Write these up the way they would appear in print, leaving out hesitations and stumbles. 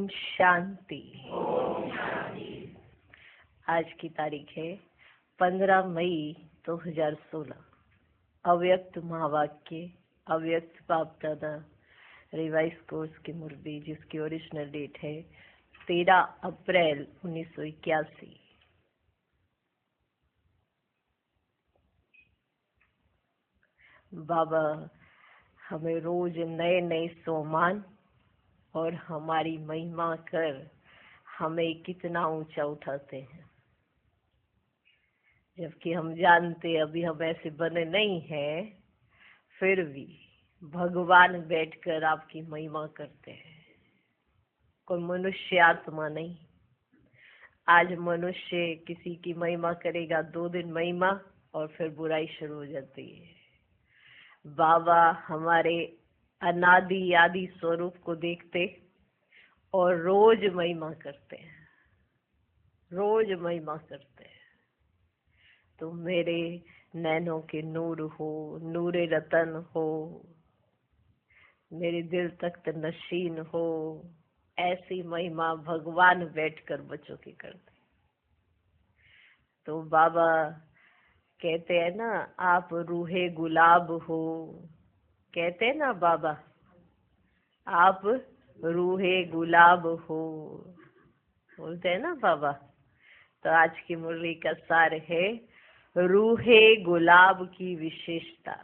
ओम शांति। आज की तारीख है 15 मई 2016। अव्यक्त महावाक्य, अव्यक्त बाप दादा रिवाइज कोर्स की मुरली, जिसकी ओरिजिनल डेट है 13 अप्रैल 1981। बाबा हमें रोज नए नए सोमान और हमारी महिमा कर हमें कितना ऊंचा उठाते हैं, जबकि हम जानते अभी हम ऐसे बने नहीं हैं, फिर भी भगवान बैठकर आपकी महिमा करते हैं। कोई मनुष्य आत्मा नहीं। आज मनुष्य किसी की महिमा करेगा 2 दिन महिमा और फिर बुराई शुरू हो जाती है। बाबा हमारे अनादि आदि स्वरूप को देखते और रोज महिमा करते हैं, रोज महिमा करते हैं। तो मेरे नैनों के नूर हो, नूरे रतन हो, मेरे दिल तख्त नशीन हो, ऐसी महिमा भगवान बैठकर बच्चों की करते। तो बाबा कहते हैं ना, आप रूहे गुलाब हो, कहते हैं ना बाबा, आप रूहे गुलाब हो, बोलते हैं ना बाबा। तो आज की मुरली का सार है रूहे गुलाब की विशेषता।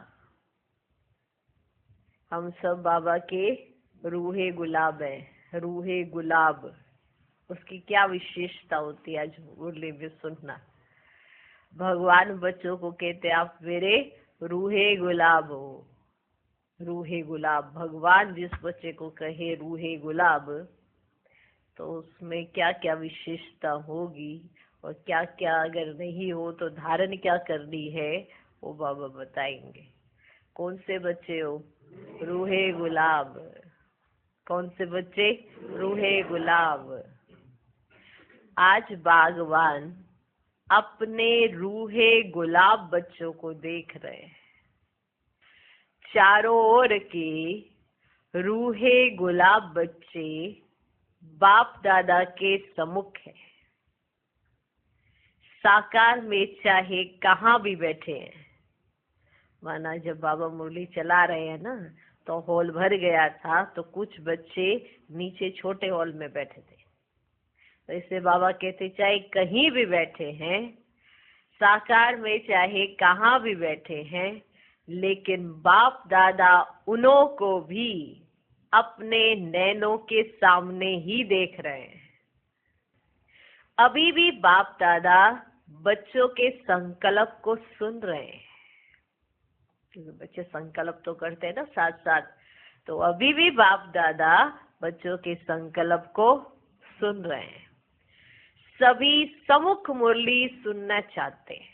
हम सब बाबा के रूहे गुलाब हैं। रूहे गुलाब, उसकी क्या विशेषता होती है, आज मुरली में सुनना। भगवान बच्चों को कहते आप मेरे रूहे गुलाब हो। रूहे गुलाब, भगवान जिस बच्चे को कहे रूहे गुलाब, तो उसमें क्या क्या विशेषता होगी और क्या क्या अगर नहीं हो तो धारण क्या करनी है, वो बाबा बताएंगे। कौन से बच्चे हो? रूहे गुलाब। कौन से बच्चे? रूहे गुलाब। आज बागवान अपने रूहे गुलाब बच्चों को देख रहे हैं। चारों ओर के रूहे गुलाब बच्चे बाप दादा के सम्मुख है। साकार में चाहे कहाँ भी बैठे हैं। माना जब बाबा मुरली चला रहे हैं ना, तो हॉल भर गया था, तो कुछ बच्चे नीचे छोटे हॉल में बैठे थे। तो इससे बाबा कहते चाहे कहीं भी बैठे हैं, साकार में चाहे कहाँ भी बैठे हैं, लेकिन बाप दादा उन्हों को भी अपने नैनों के सामने ही देख रहे हैं। अभी भी बाप दादा बच्चों के संकल्प को सुन रहे हैं, क्योंकि बच्चे संकल्प तो करते हैं ना साथ साथ। तो अभी भी बाप दादा बच्चों के संकल्प को सुन रहे हैं। सभी सम्मुख मुरली सुनना चाहते हैं,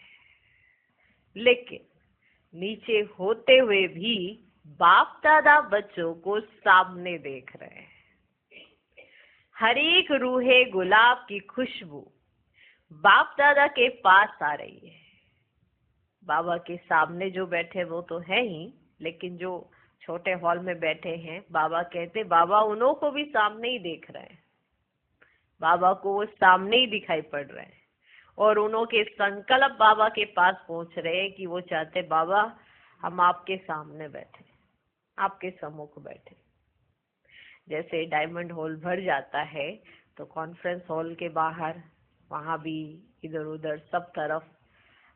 लेकिन नीचे होते हुए भी बाप दादा बच्चों को सामने देख रहे हैं। हर एक रूहे गुलाब की खुशबू बाप दादा के पास आ रही है। बाबा के सामने जो बैठे वो तो है ही, लेकिन जो छोटे हॉल में बैठे हैं, बाबा कहते बाबा उन्हों को भी सामने ही देख रहे हैं। बाबा को वो सामने ही दिखाई पड़ रहे हैं और उन्हों के संकल्प बाबा के पास पहुंच रहे हैं कि वो चाहते बाबा हम आपके सामने बैठे, आपके सम्मुख बैठे। जैसे डायमंड हॉल भर जाता है तो कॉन्फ्रेंस हॉल के बाहर, वहां भी इधर उधर सब तरफ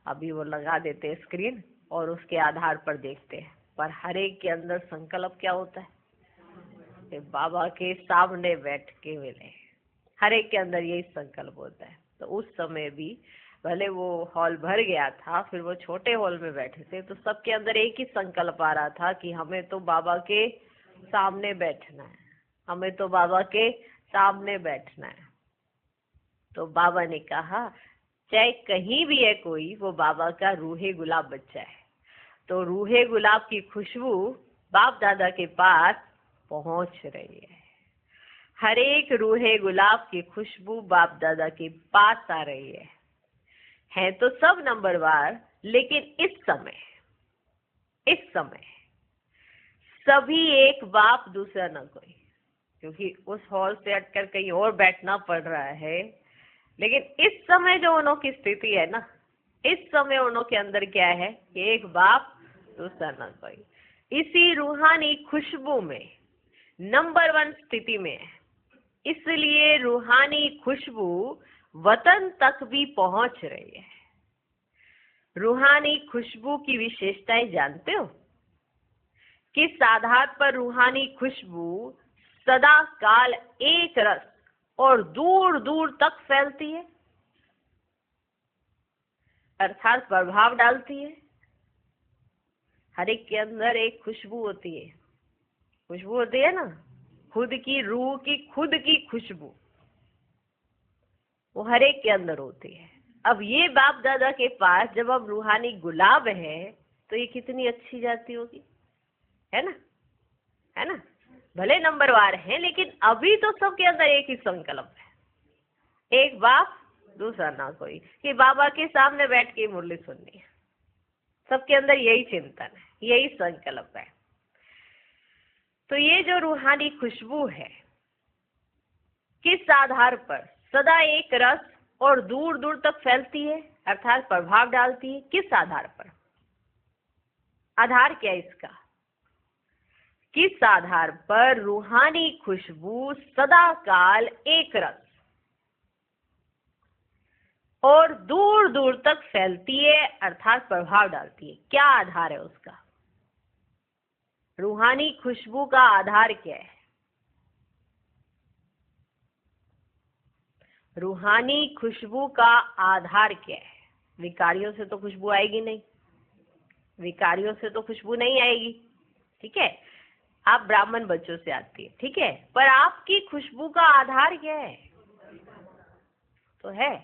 अभी वो लगा देते हैं स्क्रीन, और उसके आधार पर देखते हैं। पर हर एक के अंदर संकल्प क्या होता है कि बाबा के सामने बैठ के मिले। हर एक के अंदर यही संकल्प होता है। तो उस समय भी भले वो हॉल भर गया था, फिर वो छोटे हॉल में बैठे थे, तो सबके अंदर एक ही संकल्प आ रहा था कि हमें तो बाबा के सामने बैठना है, हमें तो बाबा के सामने बैठना है। तो बाबा ने कहा चाहे कहीं भी है कोई, वो बाबा का रूहे गुलाब बच्चा है। तो रूहे गुलाब की खुशबू बाप दादा के पास पहुंच रही है। हर एक रूहे गुलाब की खुशबू बाप दादा के पास आ रही है तो सब नंबरवार, लेकिन इस समय सभी एक बाप दूसरा न कोई। क्योंकि उस हॉल से हटकर कहीं और बैठना पड़ रहा है। लेकिन इस समय जो उन्हों की स्थिति है ना, इस समय उन्हों के अंदर क्या है कि एक बाप दूसरा ना कोई, इसी रूहानी खुशबू में नंबर 1 स्थिति में है। इसलिए रूहानी खुशबू वतन तक भी पहुंच रही है। रूहानी खुशबू की विशेषताएं जानते हो? किस आधार पर रूहानी खुशबू सदा काल एक रस और दूर दूर तक फैलती है, अर्थात प्रभाव डालती है? हर एक के अंदर एक खुशबू होती है, खुशबू होती है ना, खुद की रूह की खुद की खुशबू, वो हर एक के अंदर होती है। अब ये बाप दादा के पास जब अब रूहानी गुलाब है तो ये कितनी अच्छी जाती होगी, है ना, है ना। भले नंबरवार है लेकिन अभी तो सबके अंदर एक ही संकल्प है, एक बाप दूसरा ना कोई, कि बाबा के सामने बैठ के मुरली सुननी है। सबके अंदर यही चिंतन है, यही संकल्प है। तो ये जो रूहानी खुशबू है किस आधार पर सदा एक रस और दूर दूर तक फैलती है, अर्थात प्रभाव डालती है? किस आधार पर? आधार क्या है इसका? किस आधार पर रूहानी खुशबू सदा काल एक रस और दूर दूर तक फैलती है, अर्थात प्रभाव डालती है? क्या आधार है उसका? रूहानी खुशबू का आधार क्या है? रूहानी खुशबू का आधार क्या है? विकारियों से तो खुशबू आएगी नहीं, विकारियों से तो खुशबू नहीं आएगी, ठीक है। आप ब्राह्मण बच्चों से आती है, ठीक है, पर आपकी खुशबू का आधार क्या है? तो है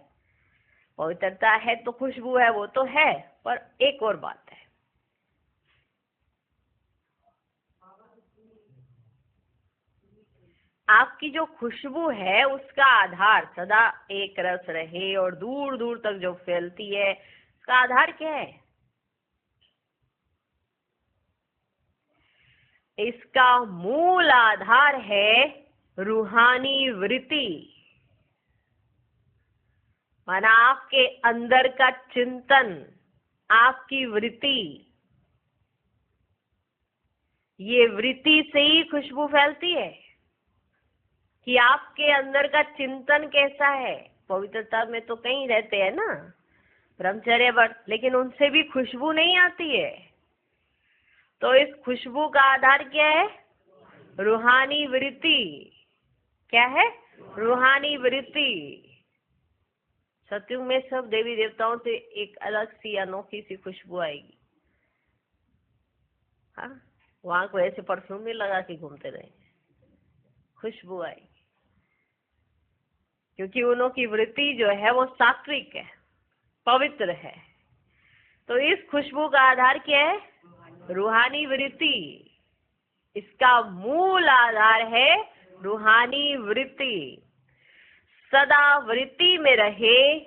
पवित्रता है तो खुशबू है, वो तो है, पर एक और बात है, आपकी जो खुशबू है उसका आधार सदा एक रस रहे और दूर दूर तक जो फैलती है, उसका आधार क्या है? इसका मूल आधार है रूहानी वृत्ति, माना आपके अंदर का चिंतन, आपकी वृत्ति। ये वृत्ति से ही खुशबू फैलती है कि आपके अंदर का चिंतन कैसा है। पवित्रता में तो कहीं रहते हैं ना ब्रह्मचर्य व्रत, लेकिन उनसे भी खुशबू नहीं आती है। तो इस खुशबू का आधार क्या है? रूहानी वृत्ति। क्या है? रूहानी वृत्ति। सत्युग में सब देवी देवताओं से एक अलग सी अनोखी सी खुशबू आएगी। हाँ, वहां को ऐसे परफ्यूम नहीं लगा के घूमते रहे, खुशबू आएगी, क्योंकि उन्हों की वृत्ति जो है वो सात्विक है, पवित्र है। तो इस खुशबू का आधार क्या है? रूहानी वृत्ति। इसका मूल आधार है रूहानी वृत्ति। सदा वृत्ति में रहे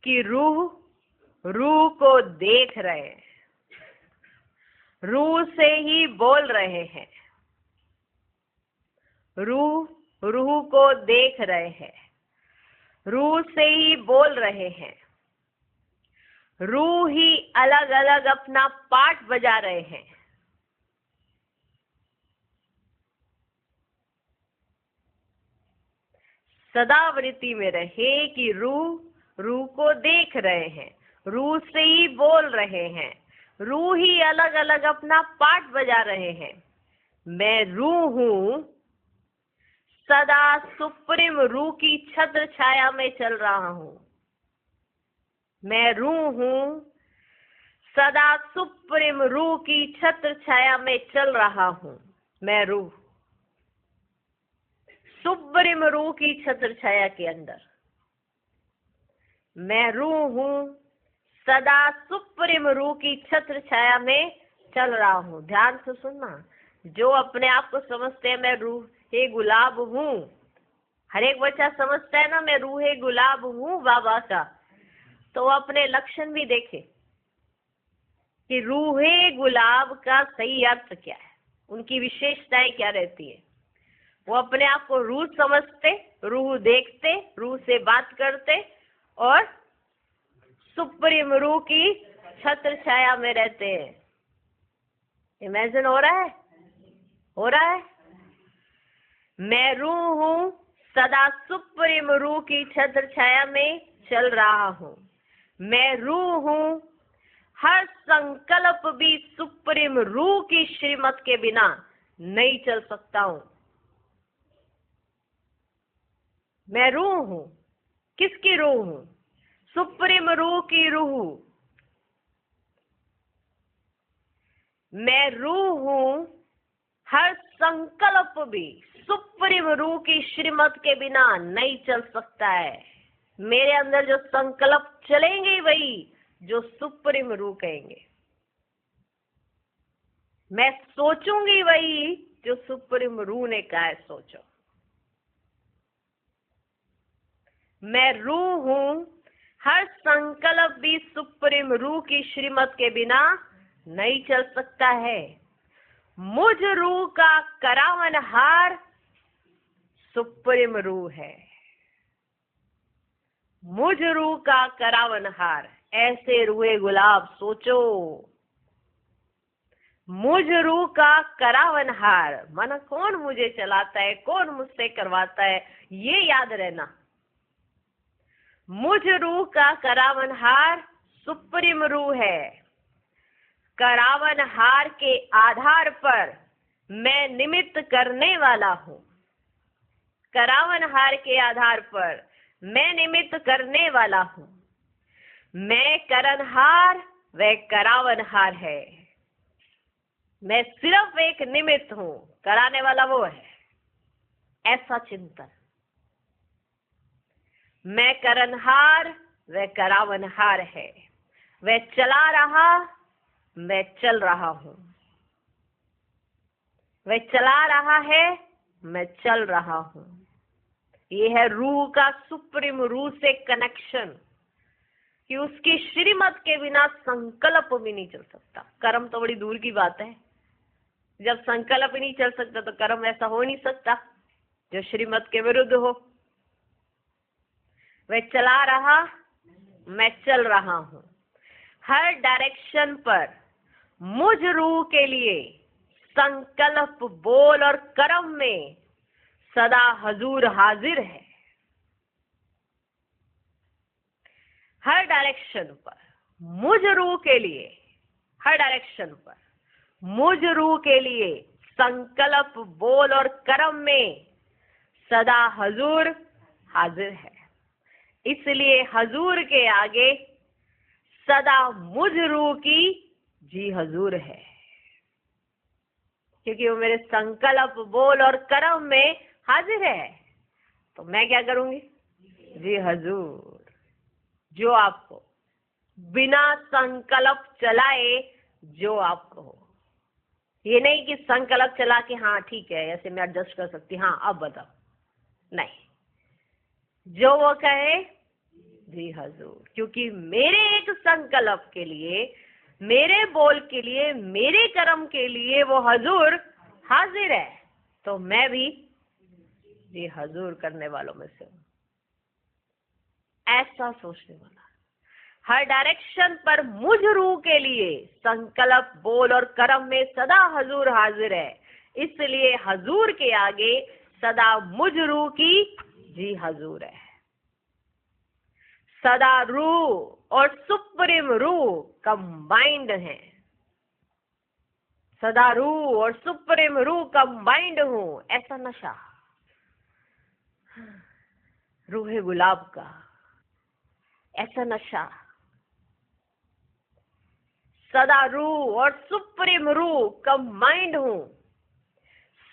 कि रूह को देख रहे हैं, रूह से ही बोल रहे हैं, रूह को देख रहे हैं, रूह से ही बोल रहे हैं, रूह ही अलग अलग अपना पाठ बजा रहे हैं। सदा वृत्ति में रहे कि रूह को देख रहे हैं, रूह से ही बोल रहे हैं, रूह ही अलग अलग अपना पाठ बजा रहे हैं। मैं रूह हूं, सदा सुप्रीम रूह की छत्र छाया में चल रहा हूं। मैं रूह हूं, सदा सुप्रीम रूह की छत्र छाया में चल रहा हूं। मैं रूह, सुप्रीम रूह की छत्र छाया के अंदर मैं रूह हूं, सदा सुप्रीम रूह की छत्र छाया में चल रहा हूं। ध्यान से सुनना, जो अपने आप को समझते हैं मैं रूह गुलाब हूं, हर एक बच्चा समझता है ना मैं रूह गुलाब हूं बाबा का, तो अपने लक्षण भी देखे कि रूह गुलाब का सही अर्थ क्या है, उनकी विशेषताएं क्या रहती है। वो अपने आप को रूह समझते, रूह देखते, रूह से बात करते और सुप्रीम रूह की छत्र छाया में रहते हैं। इमेजिन हो रहा है? हो रहा है? मैं रूह हूँ, सदा सुप्रीम रूह की छत्र छाया में चल रहा हूँ। मैं रूह हूँ, हर संकल्प भी सुप्रीम रूह की श्रीमत के बिना नहीं चल सकता हूँ। मैं रूह हूँ। किसकी रूह हूँ? सुप्रीम रूह की रूह। मैं रूह हूँ, हर संकल्प भी सुप्रीम रूह की श्रीमत के बिना नहीं चल सकता है। मेरे अंदर जो संकल्प चलेंगे वही जो सुप्रीम रूह कहेंगे। मैं सोचूंगी वही जो सुप्रीम रूह ने कहा है सोचो। मैं रूह हूँ, हर संकल्प भी सुप्रीम रूह की श्रीमत के बिना नहीं चल सकता है। मुझ रूह का करावनहार सुप्रीम रूह है। मुझ रूह का करावनहार, ऐसे रूहे गुलाब सोचो। मुझ रूह का करावनहार माना कौन मुझे चलाता है, कौन मुझसे करवाता है, ये याद रहना। मुझ रूह का करावनहार सुप्रीम रूह है। करावनहार के आधार पर मैं निमित्त करने वाला हूँ। करावनहार के आधार पर मैं निमित्त करने वाला हूँ। मैं करनहार, वह करावनहार है। मैं सिर्फ एक निमित्त हूँ, कराने वाला वो है। ऐसा चिंतन। मैं करनहार, वह करावनहार है। वह चला रहा, मैं चल रहा हूँ। वह चला रहा है, मैं चल रहा हूँ। ये है रूह का सुप्रीम रूह से कनेक्शन, कि उसकी श्रीमत के बिना संकल्प भी नहीं चल सकता। कर्म तो बड़ी दूर की बात है। जब संकल्प ही नहीं चल सकता तो कर्म ऐसा हो नहीं सकता जो श्रीमत के विरुद्ध हो। वह चला रहा, मैं चल रहा हूँ। हर डायरेक्शन पर मुझ रूह के लिए संकल्प, बोल और कर्म में सदा हजूर हाजिर है। हर डायरेक्शन पर मुझ रूह के लिए, हर डायरेक्शन पर मुझ रूह के लिए संकल्प, बोल और कर्म में सदा हजूर हाजिर है। इसलिए हजूर के आगे सदा मुझ रूह की जी हजूर है, क्योंकि वो मेरे संकल्प, बोल और कर्म में हाजिर है। तो मैं क्या करूंगी? जी हजूर, जो आपको बिना संकल्प चलाए जो आपको हो। ये नहीं कि संकल्प चला के हाँ ठीक है ऐसे मैं एडजस्ट कर सकती, हाँ अब बताओ, नहीं। जो वो कहे जी हजूर, क्योंकि मेरे एक संकल्प के लिए, मेरे बोल के लिए, मेरे कर्म के लिए वो हजूर हाजिर है, तो मैं भी जी हजूर करने वालों में से हूँ। ऐसा सोचने वाला। हर डायरेक्शन पर मुझ रूह के लिए संकल्प, बोल और कर्म में सदा हजूर हाजिर है। इसलिए हजूर के आगे सदा मुझ रूह की जी हजूर है। सदा रूह और सुप्रीम रूह कंबाइंड हैं। सदा रूह और सुप्रीम रूह कंबाइंड हूं, ऐसा नशा रूह गुलाब का, ऐसा नशा। सदा रूह और सुप्रीम रूह कंबाइंड हूं।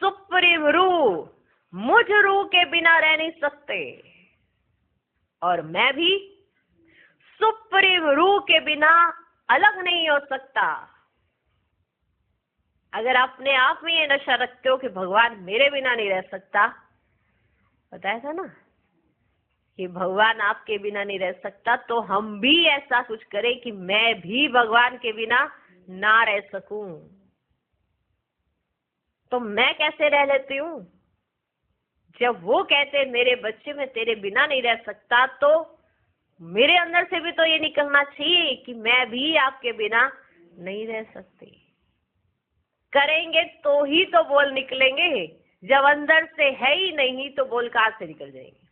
सुप्रीम रूह मुझ रूह के बिना रह नहीं सकते, और मैं भी सुप्रीम रूह के बिना अलग नहीं हो सकता। अगर अपने आप में ये नशा रखते हो कि भगवान मेरे बिना नहीं रह सकता, बताया था ना कि भगवान आपके बिना नहीं रह सकता, तो हम भी ऐसा कुछ करें कि मैं भी भगवान के बिना ना रह सकूं। तो मैं कैसे रह लेती हूँ? जब वो कहते हैं मेरे बच्चे मैं तेरे बिना नहीं रह सकता, तो मेरे अंदर से भी तो ये निकलना चाहिए कि मैं भी आपके बिना नहीं रह सकती। करेंगे तो ही तो बोल निकलेंगे, जब अंदर से है ही नहीं तो बोल कहां से निकल जाएंगे।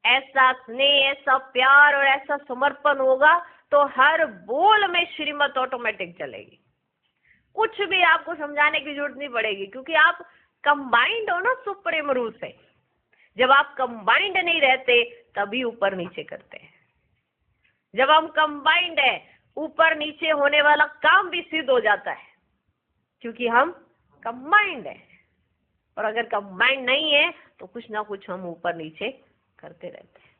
ऐसा स्नेह, ऐसा प्यार और ऐसा समर्पण होगा तो हर बोल में श्रीमत ऑटोमेटिक चलेगी। कुछ भी आपको समझाने की जरूरत नहीं पड़ेगी, क्योंकि आप कंबाइंड हो ना सुप्रीम रूह से। जब आप कंबाइंड नहीं रहते तभी ऊपर नीचे करते हैं। जब हम कंबाइंड है, ऊपर नीचे होने वाला काम भी सिद्ध हो जाता है, क्योंकि हम कंबाइंड है। और अगर कंबाइंड नहीं है तो कुछ ना कुछ हम ऊपर नीचे करते रहते हैं।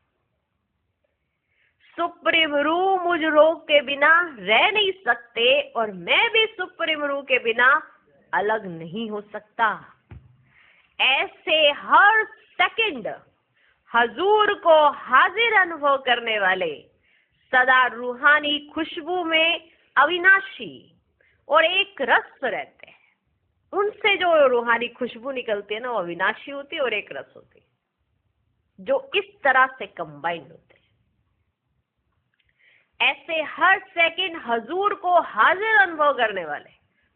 सुप्रीम रूह मुझ रोग के बिना रह नहीं सकते, और मैं भी सुप्रीम रूह के बिना अलग नहीं हो सकता। ऐसे हर सेकंड हजूर को हाजिर अनुभव करने वाले, सदा रूहानी खुशबू में अविनाशी और एक रस रहते हैं। उनसे जो रूहानी खुशबू निकलती है ना, वो अविनाशी होती है और एक रस होती है, जो इस तरह से कंबाइंड होते हैं। ऐसे हर सेकंड हजूर को हाजिर अनुभव करने वाले,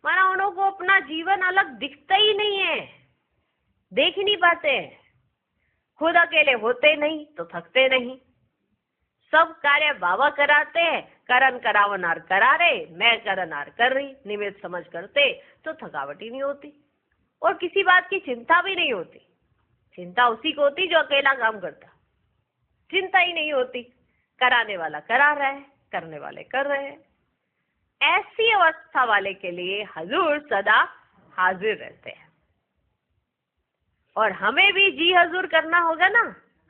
माना उन्हों को अपना जीवन अलग दिखता ही नहीं है, देख ही नहीं पाते हैं। खुद अकेले होते नहीं तो थकते नहीं, सब कार्य बाबा कराते हैं। करन करावनार करा रहे, मैं करनार कर रही, निमित्त समझ करते तो थकावट ही नहीं होती, और किसी बात की चिंता भी नहीं होती। चिंता उसी को होती जो अकेला काम करता, चिंता ही नहीं होती। कराने वाला करा रहा है, करने वाले कर रहे हैं। ऐसी अवस्था वाले के लिए हजूर सदा हाजिर रहते हैं। और हमें भी जी हजूर करना होगा ना।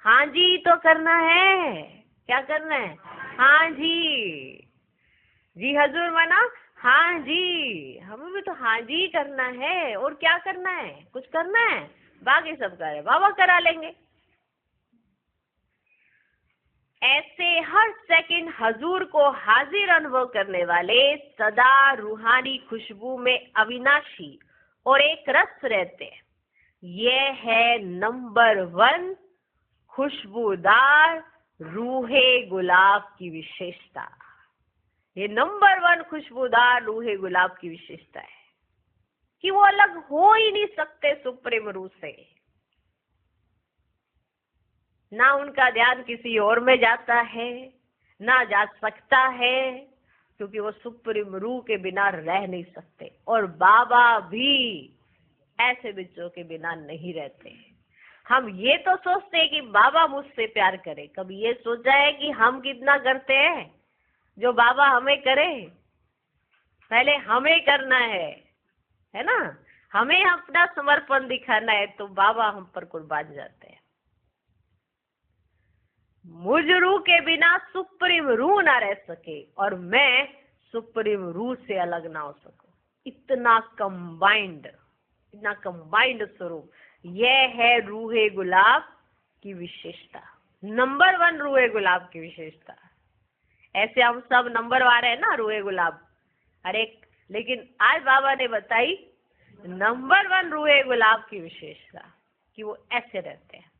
हाँ जी तो करना है। क्या करना है? हाँ जी। जी हजूर माना हाँ जी, हमें भी तो हाँ जी करना है। और क्या करना है? कुछ करना है? बाकी सब करे बाबा करा लेंगे। ऐसे हर सेकंड हजूर को हाजिर अनुभव करने वाले, सदा रूहानी खुशबू में अविनाशी और एक रस रहते हैं। यह है नंबर 1 खुशबूदार रूहे गुलाब की विशेषता। ये नंबर 1 खुशबूदार रूहे गुलाब की विशेषता है कि वो अलग हो ही नहीं सकते सुप्रीम रूह से। ना उनका ध्यान किसी और में जाता है, ना जा सकता है, क्योंकि वो सुप्रीम रूह के बिना रह नहीं सकते। और बाबा भी ऐसे बच्चों के बिना नहीं रहते। हम ये तो सोचते हैं कि बाबा मुझसे प्यार करे, कभी ये सोचा है कि हम कितना करते हैं जो बाबा हमें करे? पहले हमें करना है ना? हमें अपना समर्पण दिखाना है तो बाबा हम पर कुर्बान जाते हैं। मुझ रूह के बिना सुप्रीम रूह ना रह सके, और मैं सुप्रीम रूह से अलग ना हो सकूं। इतना कंबाइंड स्वरूप, यह है रूहे गुलाब की विशेषता। नंबर 1 रूहे गुलाब की विशेषता। ऐसे हम सब नंबर वाले हैं ना रूहे गुलाब, अरे लेकिन आज बाबा ने बताई नंबर 1 रूहे गुलाब की विशेषता कि वो ऐसे रहते हैं।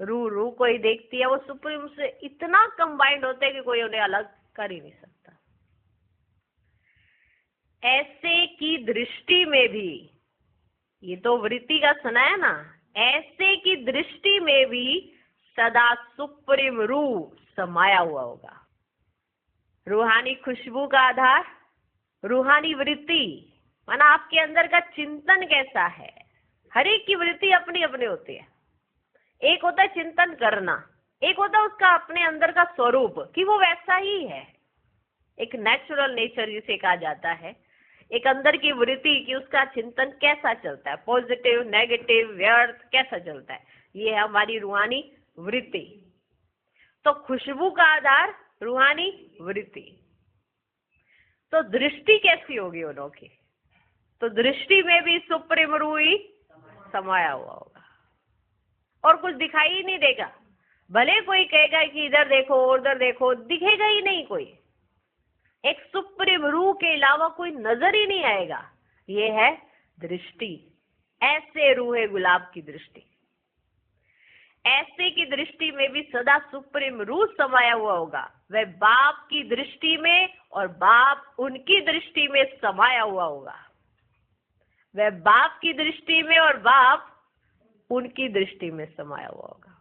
रूह को ही देखती है, वो सुप्रीम से इतना कंबाइंड होते हैं कि कोई उन्हें अलग कर ही नहीं सकता। ऐसे की दृष्टि में भी, ये तो वृत्ति का सुनाया ना, ऐसे की दृष्टि में भी सदा सुप्रीम रूह समाया हुआ होगा। रूहानी खुशबू का आधार रूहानी वृत्ति, माना आपके अंदर का चिंतन कैसा है। हर एक की वृत्ति अपनी अपनी होती है। एक होता है चिंतन करना, एक होता है उसका अपने अंदर का स्वरूप कि वो वैसा ही है। एक नेचुरल नेचर जिसे कहा जाता है, एक अंदर की वृत्ति कि उसका चिंतन कैसा चलता है, पॉजिटिव, नेगेटिव, व्यर्थ कैसा चलता है, ये है हमारी रूहानी वृत्ति। तो खुशबू का आधार रूहानी वृत्ति। तो दृष्टि कैसी होगी उन्हों की? तो दृष्टि में भी सुप्रीम रूह ही समाया हुआ होगा और कुछ दिखाई ही नहीं देगा। भले कोई कहेगा कि इधर देखो उधर देखो, दिखेगा ही नहीं कोई। एक सुप्रीम रूह के अलावा कोई नजर ही नहीं आएगा। ये है दृष्टि। ऐसे रूहे गुलाब की दृष्टि, ऐसे की दृष्टि में भी सदा सुप्रीम रूह समाया हुआ होगा। वह बाप की दृष्टि में और बाप उनकी दृष्टि में समाया हुआ होगा। वह बाप की दृष्टि में और बाप उनकी दृष्टि में समाया हुआ होगा।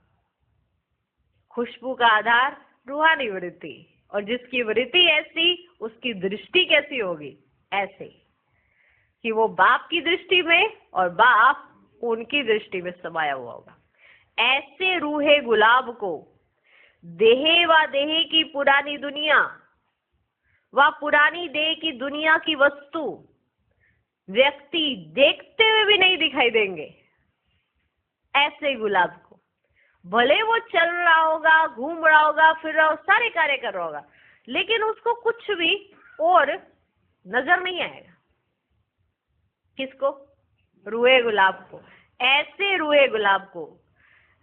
खुशबू का आधार रूहानी वृत्ति, और जिसकी वृत्ति ऐसी उसकी दृष्टि कैसी होगी? ऐसे कि वो बाप की दृष्टि में और बाप उनकी दृष्टि में समाया हुआ होगा। ऐसे रूहे गुलाब को देहे व देहे की पुरानी दुनिया व पुरानी देह की दुनिया की वस्तु व्यक्ति देखते हुए भी नहीं दिखाई देंगे। ऐसे गुलाब को भले वो चल रहा होगा, घूम रहा होगा, फिर रहा होगा, सारे कार्य कर रहा होगा, लेकिन उसको कुछ भी और नजर नहीं आएगा। किसको? रूहे गुलाब को। ऐसे रूहे गुलाब को,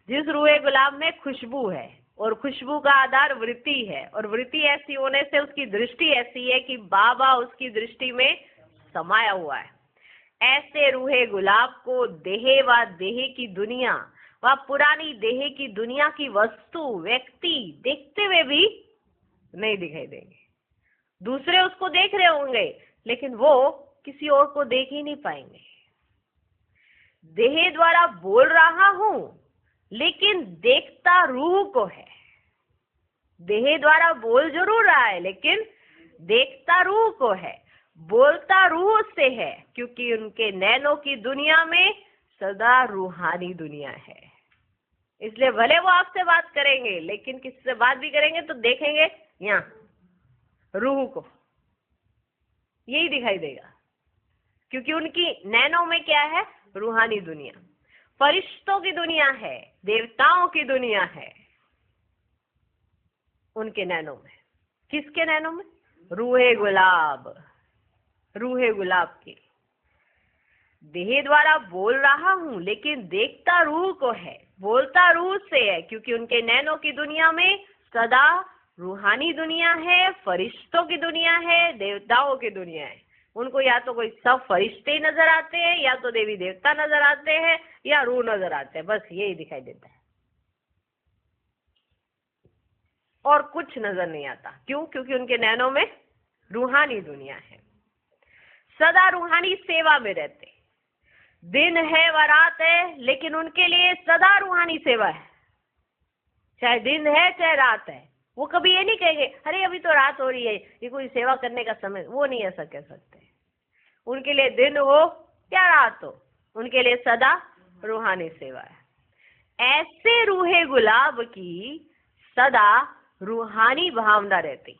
जिस रूहे गुलाब में खुशबू है और खुशबू का आधार वृत्ति है, और वृत्ति ऐसी होने से उसकी दृष्टि ऐसी है कि बाबा उसकी दृष्टि में समाया हुआ है। ऐसे रूहे गुलाब को देहे व देहे की दुनिया व पुरानी देहे की दुनिया की वस्तु व्यक्ति देखते हुए भी नहीं दिखाई देंगे। दूसरे उसको देख रहे होंगे लेकिन वो किसी और को देख ही नहीं पाएंगे। देह द्वारा बोल रहा हूं लेकिन देखता रूह को है। देह द्वारा बोल जरूर रहा है लेकिन देखता रूह को है, बोलता रूह से है, क्योंकि उनके नैनों की दुनिया में सदा रूहानी दुनिया है। इसलिए भले वो आपसे बात करेंगे लेकिन किससे बात भी करेंगे तो देखेंगे यहाँ रूह को, यही दिखाई देगा, क्योंकि उनकी नैनों में क्या है? रूहानी दुनिया, फरिश्तों की दुनिया है, देवताओं की दुनिया है उनके नैनों में। किसके नैनों में? रूहे गुलाब, रूहे गुलाब की। देह द्वारा बोल रहा हूं लेकिन देखता रूह को है, बोलता रूह से है, क्योंकि उनके नैनों की दुनिया में सदा रूहानी दुनिया है, फरिश्तों की दुनिया है, देवताओं की दुनिया है। उनको या तो कोई सब फरिश्ते नजर आते हैं, या तो देवी देवता नजर आते हैं, या रूह नजर आते हैं, बस यही दिखाई देता है और कुछ नजर नहीं आता। क्यों? क्योंकि उनके नैनों में रूहानी दुनिया है, सदा रूहानी सेवा में रहते। दिन है व रात है लेकिन उनके लिए सदा रूहानी सेवा है, चाहे दिन है चाहे रात है। वो कभी ये नहीं कहेंगे अरे अभी तो रात हो रही है, ये कोई सेवा करने का समय, वो नहीं ऐसा कह सकते। उनके लिए दिन हो या रात हो, उनके लिए सदा रूहानी सेवा है। ऐसे रूहे गुलाब की सदा रूहानी भावना रहती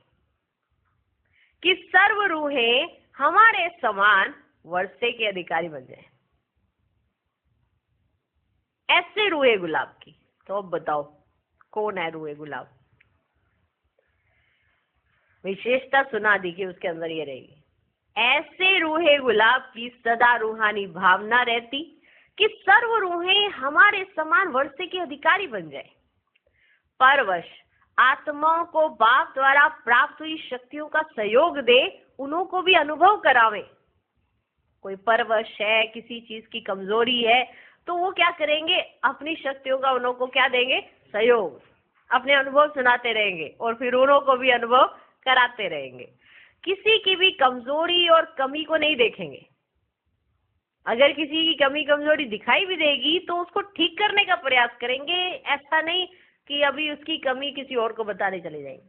कि सर्व रूहें हमारे समान वर्षे के अधिकारी बन जाए। ऐसे रूहे गुलाब की। तो अब बताओ कौन है रूहे गुलाब? विशेषता सुना दी कि उसके अंदर ये रहेगी। ऐसे रूहे गुलाब की सदा रूहानी भावना रहती कि सर्व रूहें हमारे समान वर्षे के अधिकारी बन जाए। परवश आत्माओं को बाप द्वारा प्राप्त हुई शक्तियों का सहयोग दे, उन्हों को भी अनुभव करावे। कोई परवश है, किसी चीज की कमजोरी है, तो वो क्या करेंगे? अपनी शक्तियों का उन्हों को क्या देंगे? सहयोग। अपने अनुभव सुनाते रहेंगे और फिर उन्हों को भी अनुभव कराते रहेंगे। किसी की भी कमजोरी और कमी को नहीं देखेंगे। अगर किसी की कमी कमजोरी दिखाई भी देगी तो उसको ठीक करने का प्रयास करेंगे। ऐसा नहीं कि अभी उसकी कमी किसी और को बताने चले जाएंगे।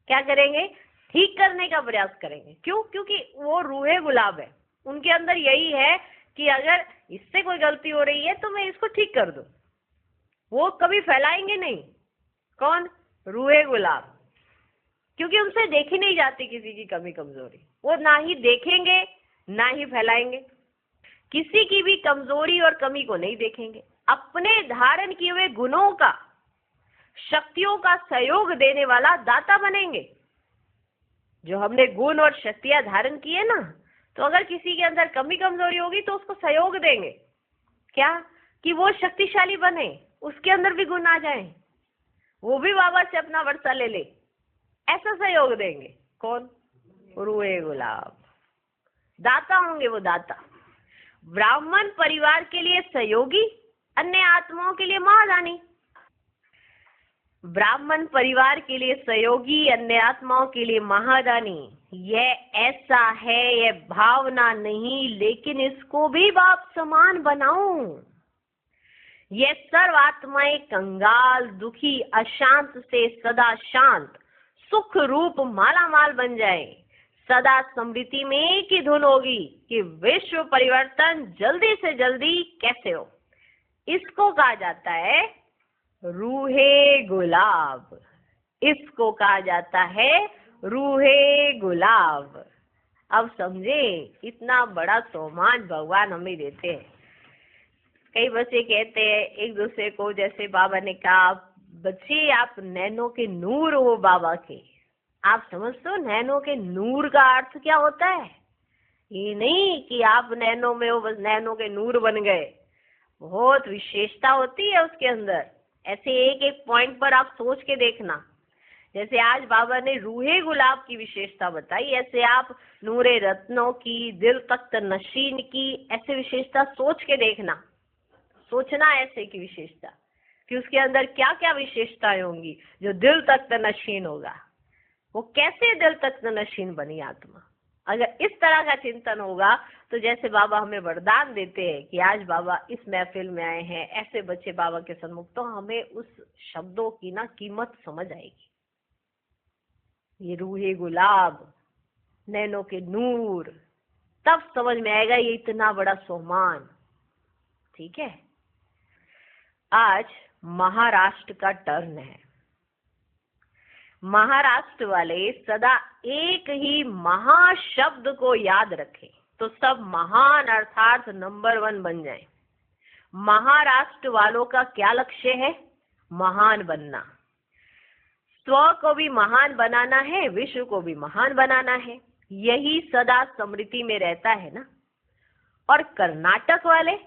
क्या करेंगे? ठीक करने का प्रयास करेंगे। क्यों? क्योंकि वो रूहे गुलाब है, उनके अंदर यही है कि अगर इससे कोई गलती हो रही है तो मैं इसको ठीक कर दूं। वो कभी फैलाएंगे नहीं। कौन? रूहे गुलाब। क्योंकि उनसे देखी नहीं जाती किसी की कमी कमजोरी, वो ना ही देखेंगे ना ही फैलाएंगे। किसी की भी कमजोरी और कमी को नहीं देखेंगे। अपने धारण किए हुए गुणों का, शक्तियों का सहयोग देने वाला दाता बनेंगे। जो हमने गुण और शक्तियां धारण की है ना, तो अगर किसी के अंदर कमी कमजोरी होगी तो उसको सहयोग देंगे। क्या? कि वो शक्तिशाली बने, उसके अंदर भी गुण आ जाए, वो भी बाबा से अपना वर्षा ले ले, ऐसा सहयोग देंगे। कौन? रूहे गुलाब। दाता होंगे वो, दाता। ब्राह्मण परिवार के लिए सहयोगी, अन्य आत्माओं के लिए महादानी। ब्राह्मण परिवार के लिए सहयोगी, अन्य आत्माओं के लिए महादानी। यह ऐसा है, यह भावना नहीं, लेकिन इसको भी बाप समान बनाऊं। यह सर्व आत्माएं कंगाल, दुखी, अशांत से सदा शांत, सुख रूप मालामाल बन जाए। सदा स्मृति में एक ही धुन होगी कि विश्व परिवर्तन जल्दी से जल्दी कैसे हो। इसको कहा जाता है रूहे गुलाब। इसको कहा जाता है रूहे गुलाब। अब समझे, इतना बड़ा सम्मान भगवान हमें देते हैं। कई बच्चे कहते हैं एक दूसरे को, जैसे बाबा ने कहा, बच्चे आप नैनो के नूर हो बाबा के। आप समझते हो नैनो के नूर का अर्थ क्या होता है? ये नहीं कि आप नैनो में हो बस नैनो के नूर बन गए। बहुत विशेषता होती है उसके अंदर। ऐसे एक एक पॉइंट पर आप सोच के देखना। जैसे आज बाबा ने रूहे गुलाब की विशेषता बताई, ऐसे आप नूरे रत्नों की, दिल तख्त नशीन की, ऐसे विशेषता सोच के देखना। सोचना ऐसे की विशेषता कि उसके अंदर क्या क्या विशेषताएं होंगी जो दिल तख्त नशीन होगा। वो कैसे दिल तख्त नशीन बनी आत्मा। अगर इस तरह का चिंतन होगा तो जैसे बाबा हमें वरदान देते हैं कि आज बाबा इस महफिल में आए हैं, ऐसे बच्चे बाबा के सन्मुख, तो हमें उस शब्दों की ना कीमत समझ आएगी। ये रूहे गुलाब, नैनो के नूर, तब समझ में आएगा ये इतना बड़ा सम्मान। ठीक है। आज महाराष्ट्र का टर्न है। महाराष्ट्र वाले सदा एक ही महाशब्द को याद रखें तो सब महान अर्थात नंबर 1 बन जाए। महाराष्ट्र वालों का क्या लक्ष्य है? महान बनना। स्व को भी महान बनाना है, विश्व को भी महान बनाना है। यही सदा स्मृति में रहता है ना। और कर्नाटक वाले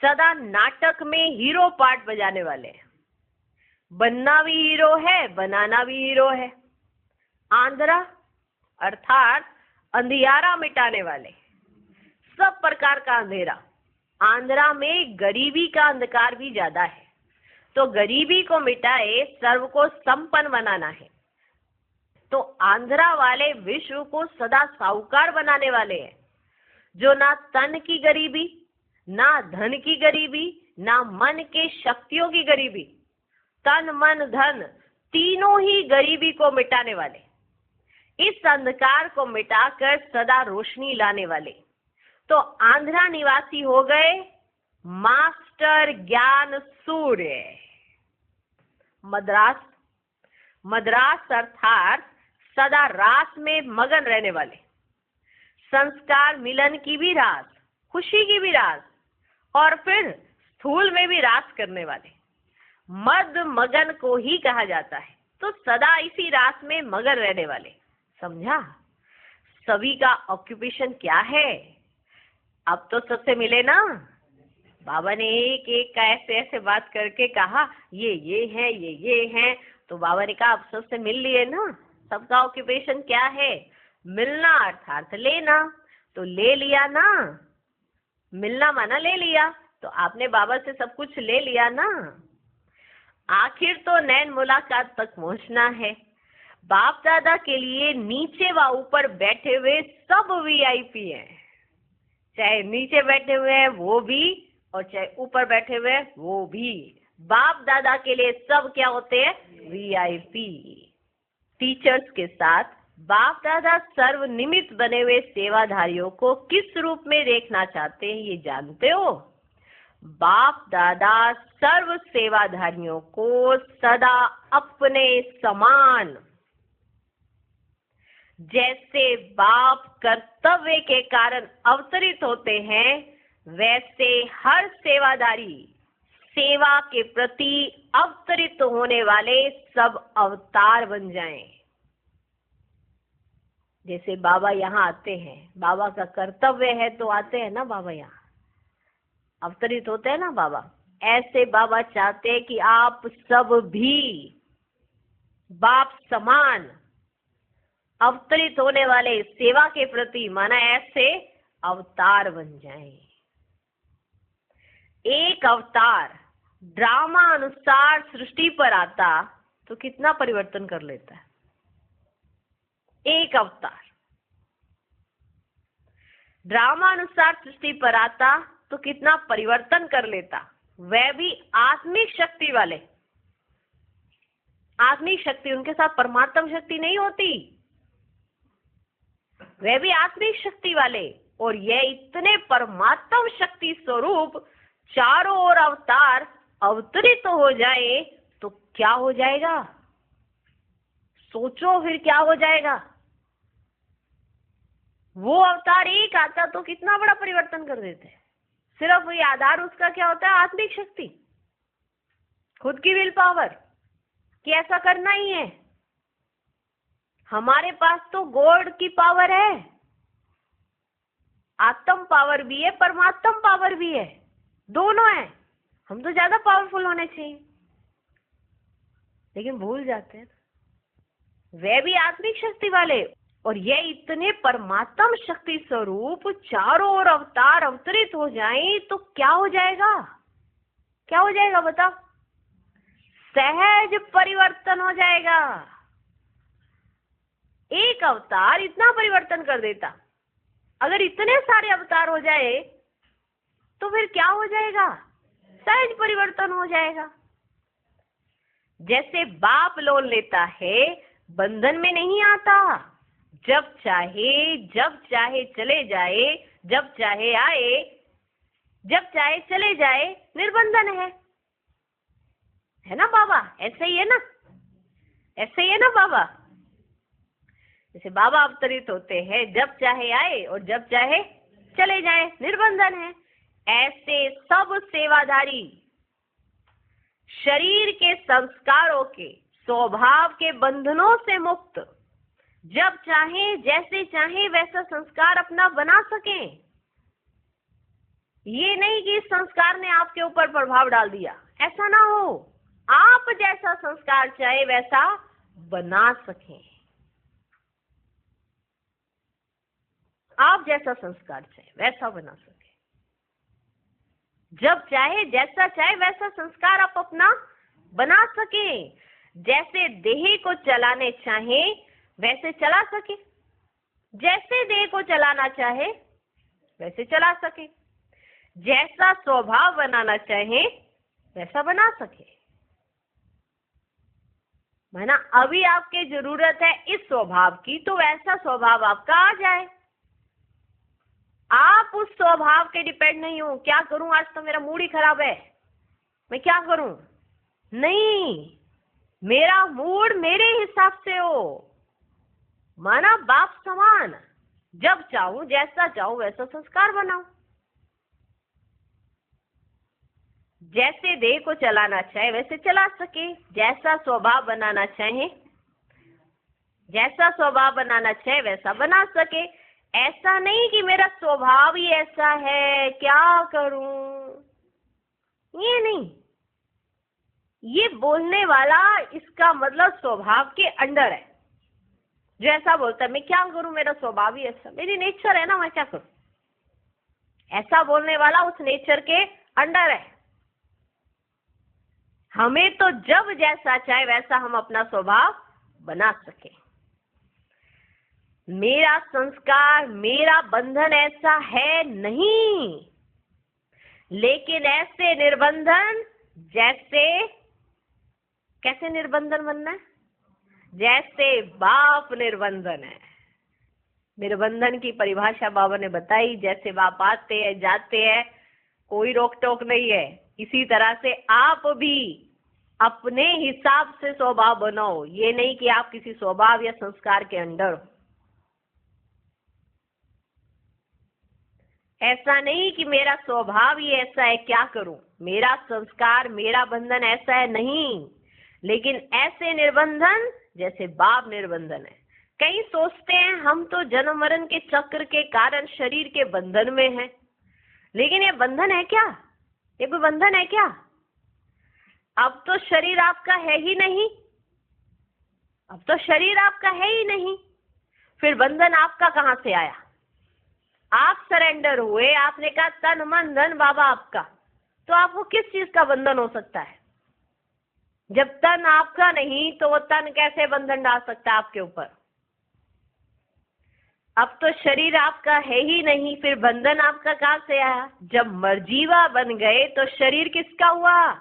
सदा नाटक में हीरो पार्ट बजाने वाले हैं। बनना भी हीरो है, बनाना भी हीरो है। आंध्रा अर्थात अंधियारा मिटाने वाले, सब प्रकार का अंधेरा। आंध्रा में गरीबी का अंधकार भी ज्यादा है, तो गरीबी को मिटाए, सर्व को संपन्न बनाना है। तो आंध्रा वाले विश्व को सदा साहूकार बनाने वाले हैं, जो ना तन की गरीबी, ना धन की गरीबी, ना मन के शक्तियों की गरीबी, तन मन धन तीनों ही गरीबी को मिटाने वाले, इस अंधकार को मिटाकर सदा रोशनी लाने वाले। तो आंध्रा निवासी हो गए मास्टर ज्ञान सूर्य। मद्रास, मद्रास अर्थात सदा रास में मगन रहने वाले, संस्कार मिलन की भी रास, खुशी की भी रास, और फिर स्थूल में भी रास करने वाले, मद मगन को ही कहा जाता है। तो सदा इसी रास में मगन रहने वाले। समझा? सभी का ऑक्यूपेशन क्या है? अब तो सबसे मिले ना। बाबा ने एक एक का ऐसे ऐसे बात करके कहा ये है, ये है। तो बाबा ने कहा अब सबसे मिल लिए ना। सबका ऑक्यूपेशन क्या है? मिलना अर्थात लेना। तो ले लिया ना, मिलना माना ले लिया। तो आपने बाबा से सब कुछ ले लिया ना। आखिर तो नैन मुलाकात तक पहुंचना है। बाप दादा के लिए नीचे व ऊपर बैठे हुए सब वीआईपी हैं। चाहे नीचे बैठे हुए हैं वो भी, और चाहे ऊपर बैठे हुए हैं वो भी। बाप दादा के लिए सब क्या होते हैं? वीआईपी। टीचर्स के साथ बाप दादा सर्व निमित्त बने हुए सेवाधारियों को किस रूप में देखना चाहते हैं ये जानते हो? बाप दादा सर्व सेवाधारियों को सदा अपने समान, जैसे बाप कर्तव्य के कारण अवतरित होते हैं, वैसे हर सेवादारी सेवा के प्रति अवतरित होने वाले सब अवतार बन जाएं। जैसे बाबा यहाँ आते हैं, बाबा का कर्तव्य है तो आते हैं ना, बाबा यहाँ अवतरित होते हैं ना बाबा। ऐसे बाबा चाहते हैं कि आप सब भी बाप समान अवतरित होने वाले सेवा के प्रति माना ऐसे अवतार बन जाएं। एक अवतार ड्रामा अनुसार सृष्टि पर आता तो कितना परिवर्तन कर लेता है? एक अवतार ड्रामा अनुसार सृष्टि पर आता तो कितना परिवर्तन कर लेता, वह भी आत्मिक शक्ति वाले। आत्मिक शक्ति, उनके साथ परमात्म शक्ति नहीं होती, वह भी आत्मिक शक्ति वाले। और यह इतने परमात्म शक्ति स्वरूप चारों ओर अवतार अवतरित हो जाए तो क्या हो जाएगा? सोचो फिर क्या हो जाएगा। वो अवतार एक आता तो कितना बड़ा परिवर्तन कर देते हैं। सिर्फ वही आधार उसका क्या होता है? आत्मिक शक्ति, खुद की विल पावर कि ऐसा करना ही है। हमारे पास तो गॉड की पावर है, आत्म पावर भी है, परमात्म पावर भी है, दोनों है। हम तो ज्यादा पावरफुल होने चाहिए, लेकिन भूल जाते हैं। वे भी आत्मिक शक्ति वाले, और ये इतने परमात्म शक्ति स्वरूप चारों ओर अवतार अवतरित हो जाए तो क्या हो जाएगा? क्या हो जाएगा बताओ? सहज परिवर्तन हो जाएगा। एक अवतार इतना परिवर्तन कर देता। अगर इतने सारे अवतार हो जाए तो फिर क्या हो जाएगा? सहज परिवर्तन हो जाएगा। जैसे बाप लोन लेता है, बंधन में नहीं आता, जब चाहे चले जाए, जब चाहे आए, जब चाहे चले जाए, निर्बंधन है ना बाबा? ऐसे ही है ना? ऐसे ही है ना बाबा? जैसे बाबा अवतरित होते हैं, जब चाहे आए और जब चाहे चले जाए, निर्बंधन है। ऐसे सब सेवाधारी शरीर के संस्कारों के स्वभाव के बंधनों से मुक्त, जब चाहे जैसे चाहे वैसा संस्कार अपना बना सके। ये नहीं कि इस संस्कार ने आपके ऊपर प्रभाव डाल दिया, ऐसा ना हो। आप जैसा संस्कार चाहे वैसा बना सके। आप जैसा संस्कार चाहे वैसा बना सके। जब चाहे जैसा चाहे वैसा संस्कार आप अपना बना सके। जैसे देह को चलाने चाहे वैसे चला सके, जैसे देह को चलाना चाहे वैसे चला सके, जैसा स्वभाव बनाना चाहे वैसा बना सके। माना अभी आपके जरूरत है इस स्वभाव की, तो वैसा स्वभाव आपका आ जाए। आप उस स्वभाव के डिपेंड नहीं हो। क्या करूं, आज तो मेरा मूड ही खराब है, मैं क्या करूं? नहीं, मेरा मूड मेरे हिसाब से हो। माना बाप समान, जब चाहूं जैसा चाहूं वैसा संस्कार बनाऊं। जैसे देह को चलाना चाहे वैसे चला सके, जैसा स्वभाव बनाना चाहे, जैसा स्वभाव बनाना चाहे वैसा बना सके। ऐसा नहीं कि मेरा स्वभाव ही ऐसा है, क्या करूं? ये नहीं। ये बोलने वाला इसका मतलब स्वभाव के अंडर है। जो ऐसा बोलता है मैं क्या करूं, मेरा स्वभाव ही ऐसा, मेरी नेचर है ना, मैं क्या करूं? ऐसा बोलने वाला उस नेचर के अंडर है। हमें तो जब जैसा चाहे वैसा हम अपना स्वभाव बना सके। मेरा संस्कार, मेरा बंधन ऐसा है नहीं, लेकिन ऐसे निर्बंधन जैसे, कैसे निर्बंधन बनना है? जैसे बाप निर्बंधन है। निर्बंधन की परिभाषा बाबा ने बताई। जैसे बाप आते हैं जाते हैं, कोई रोक टोक नहीं है। इसी तरह से आप भी अपने हिसाब से स्वभाव बनाओ। ये नहीं कि आप किसी स्वभाव या संस्कार के अंडर हो। ऐसा नहीं कि मेरा स्वभाव ही ऐसा है, क्या करूं? मेरा संस्कार, मेरा बंधन ऐसा है, नहीं। लेकिन ऐसे निर्बंधन जैसे बाप निर्बंधन है। कई सोचते हैं हम तो जन्म मरण के चक्र के कारण शरीर के बंधन में हैं, लेकिन ये बंधन है क्या? ये कोई बंधन है क्या? अब तो शरीर आपका है ही नहीं, अब तो शरीर आपका है ही नहीं, फिर बंधन आपका कहां से आया? आप सरेंडर हुए, आपने कहा तन मन धन बाबा आपका, तो आपको किस चीज का बंधन हो सकता है? जब तन आपका नहीं तो वो तन कैसे बंधन डाल सकता है आपके ऊपर? अब तो शरीर आपका है ही नहीं, फिर बंधन आपका कहां से आया? जब मर्जीवा बन गए तो शरीर किसका हुआ?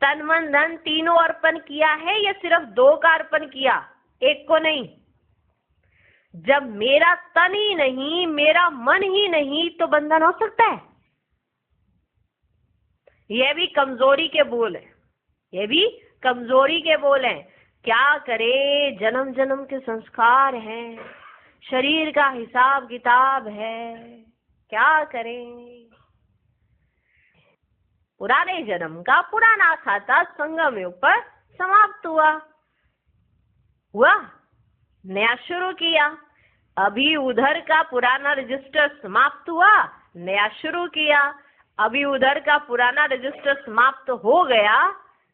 तन मन धन तीनों अर्पण किया है या सिर्फ दो का अर्पण किया, एक को नहीं? जब मेरा तन ही नहीं, मेरा मन ही नहीं, तो बंधन हो सकता है? यह भी कमजोरी के बोल है, ये भी कमजोरी के बोल हैं। क्या करे, जन्म जन्म के संस्कार हैं, शरीर का हिसाब किताब है, क्या करें? पुराने जन्म का पुराना खाता संगम युग पर समाप्त हुआ, नया शुरू किया। अभी उधर का पुराना रजिस्टर समाप्त हुआ, नया शुरू किया। अभी उधर का पुराना रजिस्टर समाप्त हो गया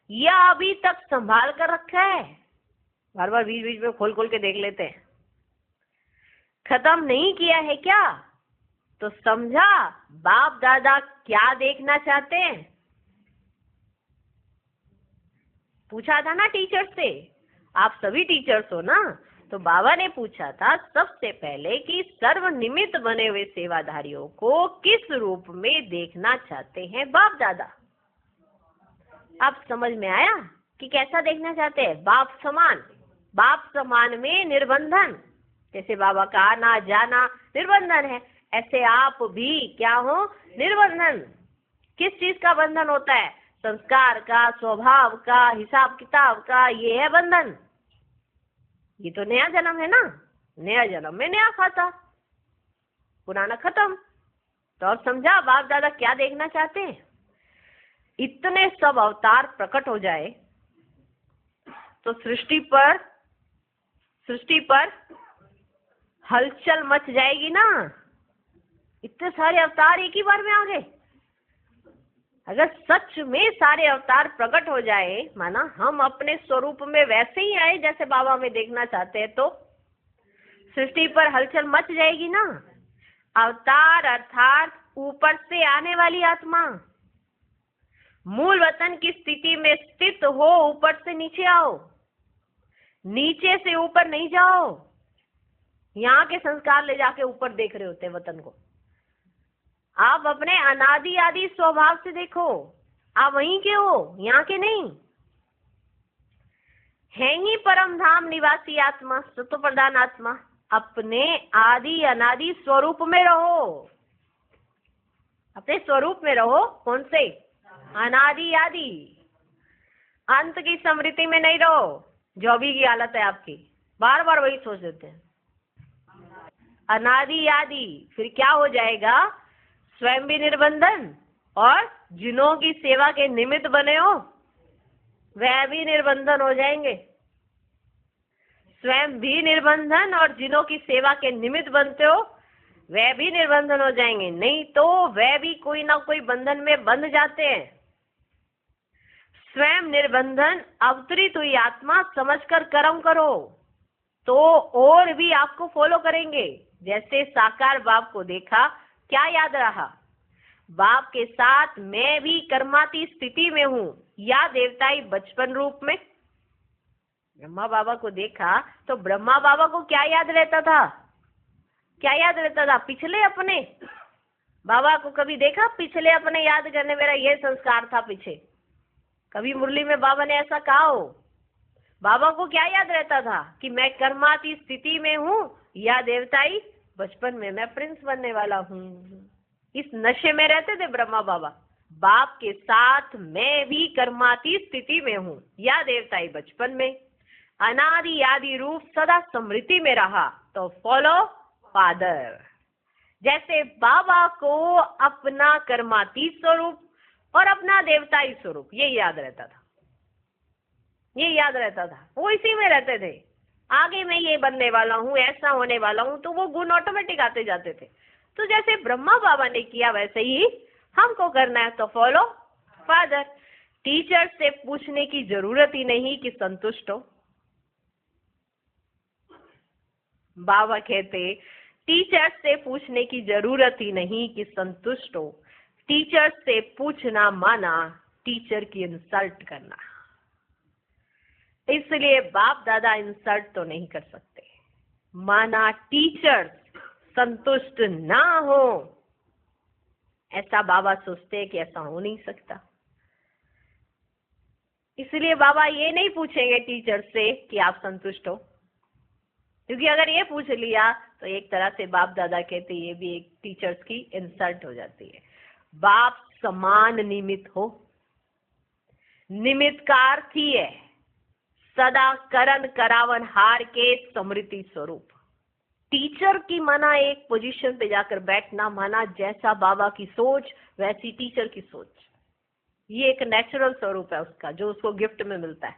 या अभी तक संभाल कर रखा है? बार बार बीच बीच में खोल खोल के देख लेते हैं। खत्म नहीं किया है क्या? तो समझा बाप दादा क्या देखना चाहते हैं? पूछा था ना टीचर से, आप सभी टीचर्स हो ना, तो बाबा ने पूछा था सबसे पहले कि सर्वनिमित्त बने हुए सेवाधारियों को किस रूप में देखना चाहते हैं बाप दादा? अब समझ में आया कि कैसा देखना चाहते हैं? बाप समान, बाप समान में निर्बंधन। जैसे बाबा का आना जाना निर्बंधन है, ऐसे आप भी क्या हो? निर्बंधन। किस चीज का बंधन होता है? संस्कार का, स्वभाव का, हिसाब किताब का, ये है बंधन। ये तो नया जन्म है ना, नया जन्म में नया खाता, पुराना खत्म। तो अब समझा बाप दादा क्या देखना चाहते हैं? इतने सब अवतार प्रकट हो जाए तो सृष्टि पर हलचल मच जाएगी ना। इतने सारे अवतार एक ही बार में आ गए। अगर सच में सारे अवतार प्रकट हो जाए, माना हम अपने स्वरूप में वैसे ही आए जैसे बाबा में देखना चाहते हैं, तो सृष्टि पर हलचल मच जाएगी ना। अवतार अर्थात ऊपर से आने वाली आत्मा। मूल वतन की स्थिति में स्थित हो, ऊपर से नीचे आओ, नीचे से ऊपर नहीं जाओ। यहाँ के संस्कार ले जाके ऊपर देख रहे होते वतन को। आप अपने अनादि आदि स्वभाव से देखो, आप वहीं के हो, यहाँ के नहीं। है ही परम धाम निवासी आत्मा, सत्व प्रधान आत्मा। अपने आदि अनादि स्वरूप में रहो, अपने स्वरूप में रहो। कौन से? अनादि आदि। अंत की स्मृति में नहीं रहो, जो अभी की हालत है आपकी। बार बार वही सोच देते हैं, अनादि आदि। फिर क्या हो जाएगा? स्वयं भी निर्बंधन, और जिनों की सेवा के निमित्त बने हो वह भी निर्बंधन हो जाएंगे। स्वयं भी निर्बंधन और जिनों की सेवा के निमित्त बनते हो वह भी निर्बंधन हो जाएंगे। नहीं तो वह भी कोई ना कोई बंधन में बंध जाते हैं। स्वयं निर्बंधन अवतरित हुई आत्मा समझकर कर्म करो तो और भी आपको फॉलो करेंगे। जैसे साकार बाप को देखा, क्या याद रहा? बाप के साथ मैं भी कर्माती स्थिति में हूँ, या देवताई बचपन रूप में। ब्रह्मा बाबा को देखा तो ब्रह्मा बाबा को क्या याद रहता था? क्या याद रहता था? पिछले अपने। बाबा को कभी देखा पिछले अपने याद करने? मेरा ये संस्कार था पीछे। कभी मुरली में बाबा ने ऐसा कहा हो? बाबा को क्या याद रहता था कि मैं कर्माती स्थिति में हूँ, या देवताई बचपन में मैं प्रिंस बनने वाला हूँ। इस नशे में रहते थे ब्रह्मा बाबा। बाप के साथ मैं भी कर्माती स्थिति में हूँ, या देवताई बचपन में। अनादि आदि रूप सदा स्मृति में रहा, तो फॉलो फादर। जैसे बाबा को अपना कर्माती स्वरूप और अपना देवताई स्वरूप ये याद रहता था, ये याद रहता था, वो इसी में रहते थे। आगे मैं ये बनने वाला हूँ, ऐसा होने वाला हूँ, तो वो गुण ऑटोमेटिक आते जाते थे। तो जैसे ब्रह्मा बाबा ने किया वैसे ही हमको करना है, तो फॉलो फादर। टीचर से पूछने की जरूरत ही नहीं कि संतुष्ट हो। बाबा कहते टीचर से पूछने की जरूरत ही नहीं कि संतुष्ट हो। टीचर से पूछना माना टीचर की इंसल्ट करना। इसलिए बाप दादा इंसल्ट तो नहीं कर सकते। माना टीचर संतुष्ट ना हो, ऐसा बाबा सोचते हैं कि ऐसा हो नहीं सकता। इसलिए बाबा ये नहीं पूछेंगे टीचर से कि आप संतुष्ट हो, क्योंकि अगर ये पूछ लिया तो एक तरह से बाप दादा कहते ये भी एक टीचर्स की इंसल्ट हो जाती है। बाप समान निमित्त हो। निमित्त का अर्थ ही है सदा करन करावन हार के स्मृति स्वरूप। टीचर की माना एक पोजीशन पे जाकर बैठना, माना जैसा बाबा की सोच वैसी टीचर की सोच। ये एक नेचुरल स्वरूप है उसका, जो उसको गिफ्ट में मिलता है।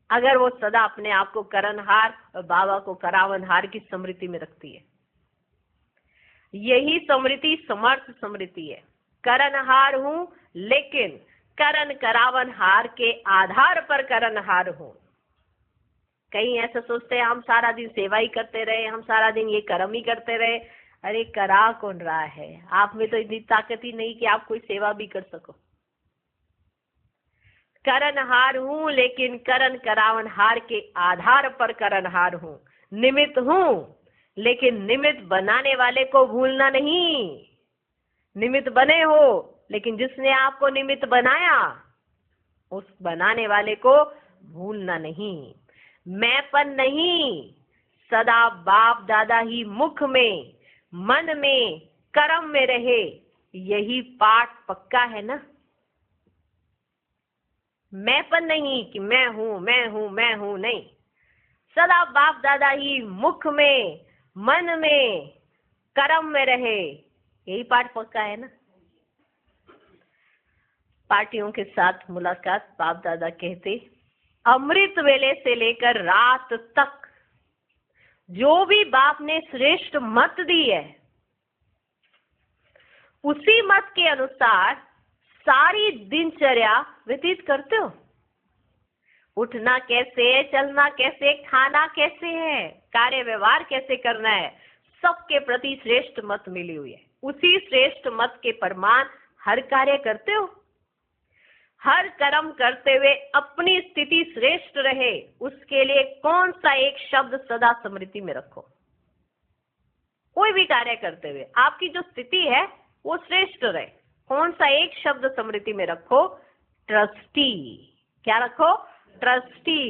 अगर वो सदा अपने आप को करनहार और बाबा को करावनहार की स्मृति में रखती है। यही स्मृति समर्थ स्मृति है। करनहार हूं लेकिन करन करावनहार के आधार पर करनहार हूं। कहीं ऐसा सोचते हैं हम सारा दिन सेवा ही करते रहे, हम सारा दिन ये कर्म ही करते रहे। अरे करा कौन रहा है? आप में तो इतनी ताकत ही नहीं कि आप कोई सेवा भी कर सको। करनहार हूं लेकिन करन करावनहार के आधार पर करनहार हूं। निमित्त हूं लेकिन निमित्त बनाने वाले को भूलना नहीं। निमित्त बने हो लेकिन जिसने आपको निमित्त बनाया उस बनाने वाले को भूलना नहीं। मैंपन नहीं, सदा बाप दादा ही मुख में मन में कर्म में रहे। यही पाठ पक्का है ना। मैंपन नहीं कि मैं हूं मैं हूं मैं हूं, नहीं। सदा बाप दादा ही मुख में मन में कर्म में रहे, यही पाठ पक्का है ना। पार्टियों के साथ मुलाकात, बाप दादा कहते अमृत वेले से लेकर रात तक जो भी बाप ने श्रेष्ठ मत दी है उसी मत के अनुसार सारी दिनचर्या व्यतीत करते हो। उठना कैसे, चलना कैसे, खाना कैसे है, कार्य व्यवहार कैसे करना है, सबके प्रति श्रेष्ठ मत मिली हुई है। उसी श्रेष्ठ मत के प्रमाण हर कार्य करते हो। हर कर्म करते हुए अपनी स्थिति श्रेष्ठ रहे, उसके लिए कौन सा एक शब्द सदा स्मृति में रखो। कोई भी कार्य करते हुए आपकी जो स्थिति है वो श्रेष्ठ रहे, कौन सा एक शब्द स्मृति में रखो? ट्रस्टी। क्या रखो? ट्रस्टी।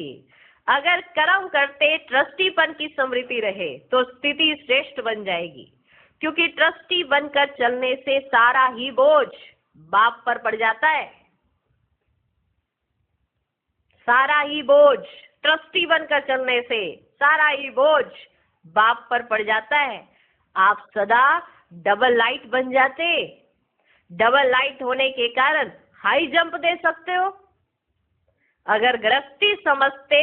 अगर कर्म करते ट्रस्टीपन की स्मृति रहे तो स्थिति श्रेष्ठ बन जाएगी, क्योंकि ट्रस्टी बनकर चलने से सारा ही बोझ बाप पर पड़ जाता है। सारा ही बोझ ट्रस्टी बनकर चलने से सारा ही बोझ बाप पर पड़ जाता है। आप सदा डबल लाइट बन जाते। डबल लाइट होने के कारण हाई जंप दे सकते हो। अगर गृहस्थी समझते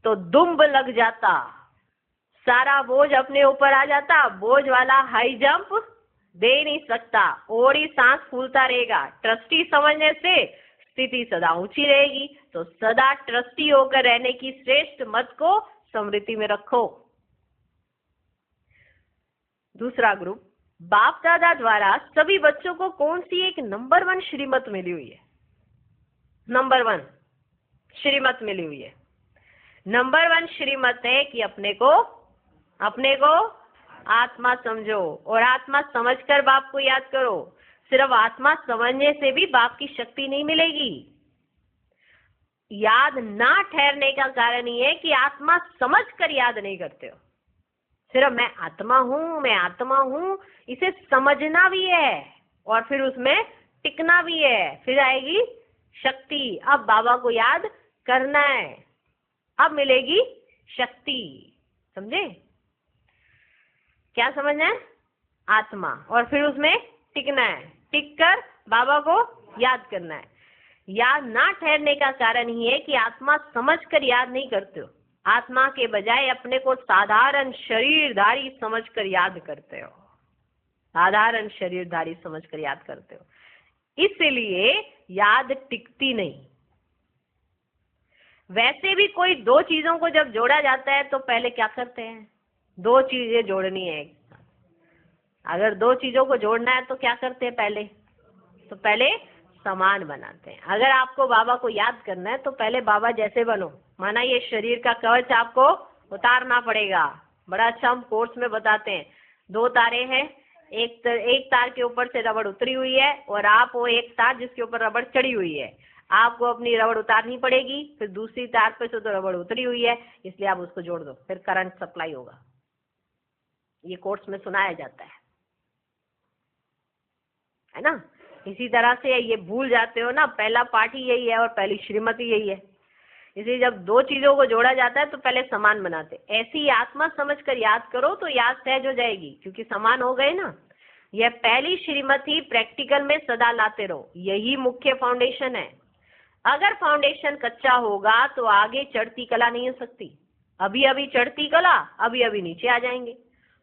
तो दुम्ब लग जाता, सारा बोझ अपने ऊपर आ जाता। बोझ वाला हाई जंप दे नहीं सकता और ही सांस फूलता रहेगा। ट्रस्टी समझने से स्थिति सदा ऊंची रहेगी। तो सदा ट्रस्टी होकर रहने की श्रेष्ठ मत को स्मृति में रखो। दूसरा ग्रुप, बाप दादा द्वारा सभी बच्चों को कौन सी एक नंबर 1 श्रीमत मिली हुई है? नंबर 1 श्रीमत मिली हुई है। नंबर 1 श्रीमत है कि अपने को आत्मा समझो और आत्मा समझकर बाप को याद करो। सिर्फ आत्मा समझने से भी बाप की शक्ति नहीं मिलेगी। याद ना ठहरने का कारण ये है कि आत्मा समझकर याद नहीं करते हो। सिर्फ मैं आत्मा हूं, इसे समझना भी है और फिर उसमें टिकना भी है। फिर आएगी शक्ति। अब बाबा को याद करना है, अब मिलेगी शक्ति। समझे? क्या समझना है? आत्मा, और फिर उसमें टिकना है। टिक कर बाबा को याद करना है। याद ना ठहरने का कारण ही है कि आत्मा समझकर याद नहीं करते हो। आत्मा के बजाय अपने को साधारण शरीरधारी समझकर याद करते हो। साधारण शरीरधारी समझकर याद करते हो, इसलिए याद टिकती नहीं। वैसे भी कोई दो चीजों को जब जोड़ा जाता है तो पहले क्या करते हैं? दो चीजें जोड़नी है एक साथ। अगर दो चीजों को जोड़ना है तो क्या करते हैं पहले? तो पहले समान बनाते हैं। अगर आपको बाबा को याद करना है तो पहले बाबा जैसे बनो। माना ये शरीर का कवच आपको उतारना पड़ेगा। बड़ा अच्छा हम कोर्स में बताते हैं, दो तारे हैं, एक तार के ऊपर से रबड़ उतरी हुई है और आप वो एक तार जिसके ऊपर रबड़ चढ़ी हुई है, आपको अपनी रबड़ उतारनी पड़ेगी, फिर दूसरी तार पे से तो रबड़ उतरी हुई है, इसलिए आप उसको जोड़ दो, फिर करंट सप्लाई होगा। ये कोर्स में सुनाया जाता है ना। इसी तरह से ये भूल जाते हो ना, पहला पार्ट ही यही है और पहली श्रीमती यही है। इसलिए जब दो चीजों को जोड़ा जाता है तो पहले समान बनाते। ऐसी आत्मा समझकर याद करो तो याद सहज हो जाएगी, क्योंकि समान हो गए ना। यह पहली श्रीमती प्रैक्टिकल में सदा लाते रहो, यही मुख्य फाउंडेशन है। अगर फाउंडेशन कच्चा होगा तो आगे चढ़ती कला नहीं हो सकती। अभी अभी चढ़ती कला, अभी अभी नीचे आ जाएंगे।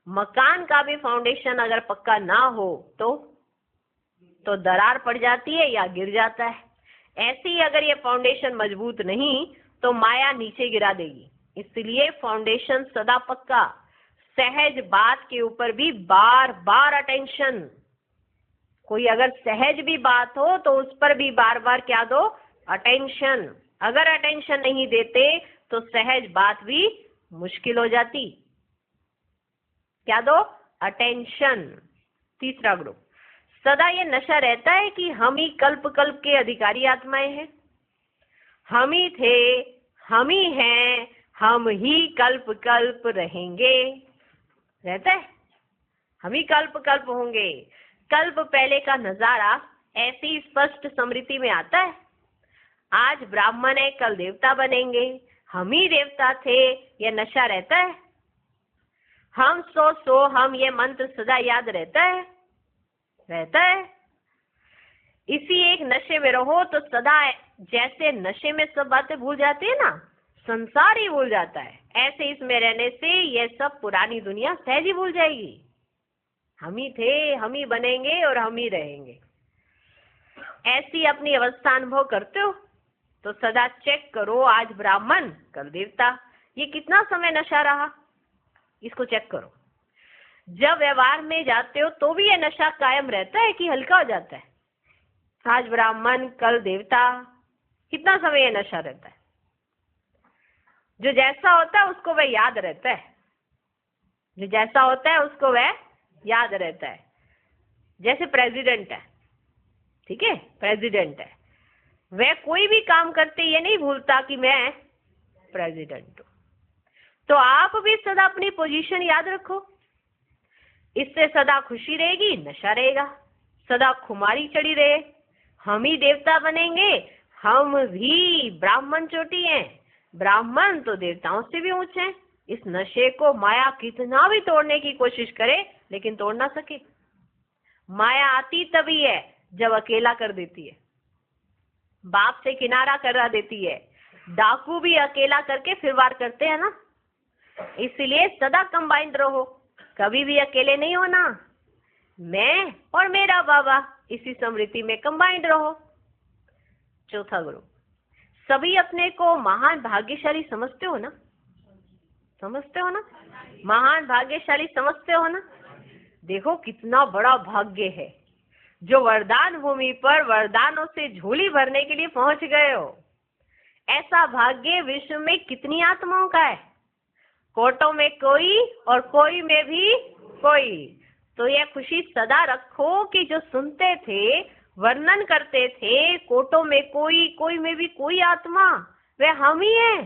मकान का भी फाउंडेशन अगर पक्का ना हो तो दरार पड़ जाती है या गिर जाता है। ऐसे ही अगर ये फाउंडेशन मजबूत नहीं तो माया नीचे गिरा देगी। इसलिए फाउंडेशन सदा पक्का। सहज बात के ऊपर भी बार बार अटेंशन। कोई अगर सहज भी बात हो तो उस पर भी बार बार क्या दो? अटेंशन। अगर अटेंशन नहीं देते तो सहज बात भी मुश्किल हो जाती। क्या दो? अटेंशन। तीसरा ग्रुप, सदा ये नशा रहता है कि हम ही कल्प कल्प के अधिकारी आत्माएं हैं, हम ही थे, हम ही हैं, हम ही कल्प कल्प रहेंगे। रहता है हम ही कल्प कल्प होंगे। कल्प पहले का नजारा ऐसी स्पष्ट स्मृति में आता है। आज ब्राह्मण है, कल देवता बनेंगे, हम ही देवता थे, यह नशा रहता है। हम सो हम, ये मंत्र सदा याद रहता है। इसी एक नशे में रहो तो सदा, जैसे नशे में सब बातें भूल जाते हैं ना, संसार ही भूल जाता है, ऐसे इसमें रहने से ये सब पुरानी दुनिया सहज ही भूल जाएगी। हम ही थे, हम ही बनेंगे और हम ही रहेंगे। ऐसी अपनी अवस्था अनुभव करते हो तो सदा चेक करो, आज ब्राह्मण कल देवता, ये कितना समय नशा रहा, इसको चेक करो। जब व्यवहार में जाते हो तो भी ये नशा कायम रहता है कि हल्का हो जाता है? आज ब्राह्मण कल देवता, कितना समय ये नशा रहता है? जो जैसा होता है उसको वह याद रहता है, जो जैसा होता है उसको वह याद रहता है। जैसे प्रेसिडेंट है, ठीक है, प्रेसिडेंट है, वह कोई भी काम करते ये नहीं भूलता कि मैं प्रेसिडेंट हूं। तो आप भी सदा अपनी पोजीशन याद रखो, इससे सदा खुशी रहेगी, नशा रहेगा। सदा खुमारी चढ़ी रहे, हम ही देवता बनेंगे, हम भी ब्राह्मण चोटी हैं, ब्राह्मण तो देवताओं से भी ऊंचे हैं। इस नशे को माया कितना भी तोड़ने की कोशिश करे लेकिन तोड़ ना सके। माया आती तभी है जब अकेला कर देती है, बाप से किनारा करा देती है। डाकू भी अकेला करके फिर वार करते हैं ना। इसलिए सदा कंबाइंड रहो, कभी भी अकेले नहीं होना। मैं और मेरा बाबा, इसी स्मृति में कंबाइंड रहो। चौथा ग्रुप, सभी अपने को महान भाग्यशाली समझते हो ना? समझते हो ना? महान भाग्यशाली समझते हो ना? देखो कितना बड़ा भाग्य है जो वरदान भूमि पर वरदानों से झोली भरने के लिए पहुंच गए हो। ऐसा भाग्य विश्व में कितनी आत्माओं का है? कोटों में कोई और कोई में भी कोई। तो यह खुशी सदा रखो कि जो सुनते थे, वर्णन करते थे, कोटों में कोई में भी कोई आत्मा, वह हम ही है,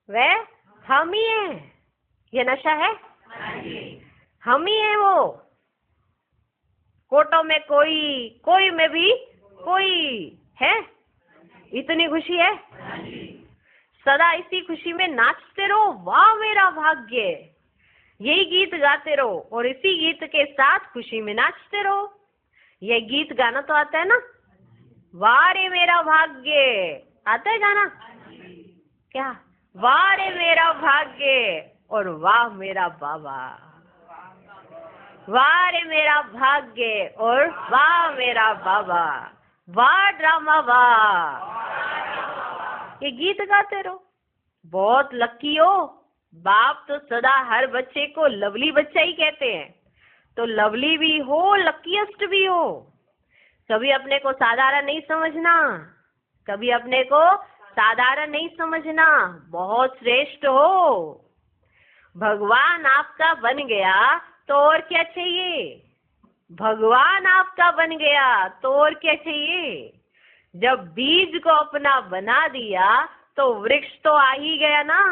वह हम ही है। ये नशा है, हम ही है वो। कोटों में कोई में भी कोई है, इतनी खुशी है। सदा इसी खुशी में नाचते रहो, वाह मेरा भाग्य, यही गीत गाते रहो और इसी गीत के साथ खुशी में नाचते रहो। ये गीत गाना तो आता है ना, वाह रे मेरा भाग्य, आता है गाना क्या? वाह रे मेरा भाग्य और वाह मेरा बाबा, वाह रे मेरा भाग्य और वाह मेरा बाबा, वाह ड्रामा वाह। ये गीत गाते रहो। बहुत लकी हो, बाप तो सदा हर बच्चे को लवली बच्चा ही कहते हैं, तो लवली भी हो, लकीएस्ट भी हो। कभी अपने को साधारण नहीं समझना, कभी अपने को साधारण नहीं समझना, बहुत श्रेष्ठ हो। भगवान आपका बन गया तो और क्या चाहिए? भगवान आपका बन गया तो और क्या चाहिए? जब बीज को अपना बना दिया तो वृक्ष तो आ ही गया ना।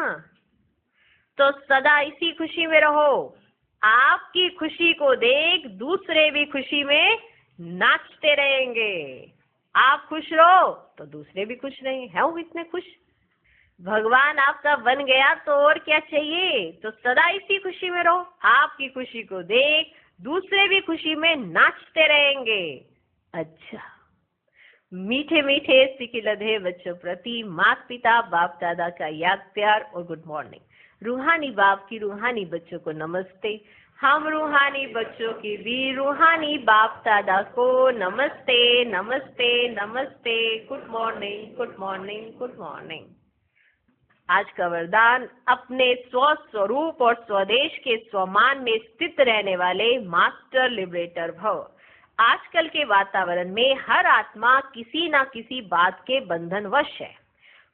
तो सदा इसी खुशी में रहो। आपकी खुशी को देख दूसरे भी खुशी में नाचते रहेंगे। आप खुश रहो तो दूसरे भी खुश रहेंगे। है वो इतने खुश? भगवान आपका बन गया तो और क्या चाहिए? तो सदा इसी खुशी में रहो। आपकी खुशी को देख दूसरे भी खुशी में नाचते रहेंगे। अच्छा, मीठे मीठे सिकिलधे बच्चों प्रति माता पिता बाप दादा का याद प्यार और गुड मॉर्निंग। रूहानी बाप की रूहानी बच्चों को नमस्ते। हम रूहानी बच्चों की भी रूहानी बाप दादा को नमस्ते नमस्ते नमस्ते। Good morning good morning good morning. आज का वरदान, अपने स्वस्वरूप और स्वदेश के स्वमान में स्थित रहने वाले मास्टर लिबरेटर भव। आजकल के वातावरण में हर आत्मा किसी ना किसी बात के बंधनवश है।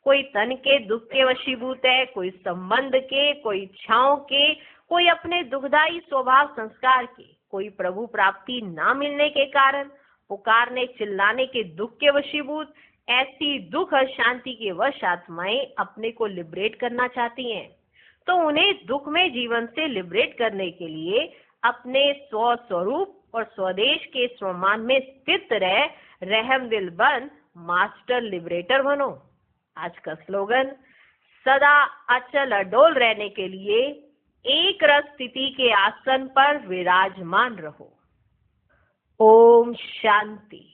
कोई तन के दुख के वशीभूत है, कोई संबंध के, कोई इच्छाओं के, कोई अपने दुखदायी स्वभाव संस्कार के, कोई प्रभु प्राप्ति ना मिलने के कारण पुकारने चिल्लाने के दुख के वशीभूत। ऐसी दुख और शांति के वश आत्माएं अपने को लिबरेट करना चाहती हैं। तो उन्हें दुख में जीवन से लिबरेट करने के लिए अपने स्वस्वरूप और स्वदेश के स्वमान में स्थित रह रहम दिल बन मास्टर लिबरेटर बनो। आज का स्लोगन, सदा अचल अडोल रहने के लिए एक रस स्थिति के आसन पर विराजमान रहो। ओम शांति।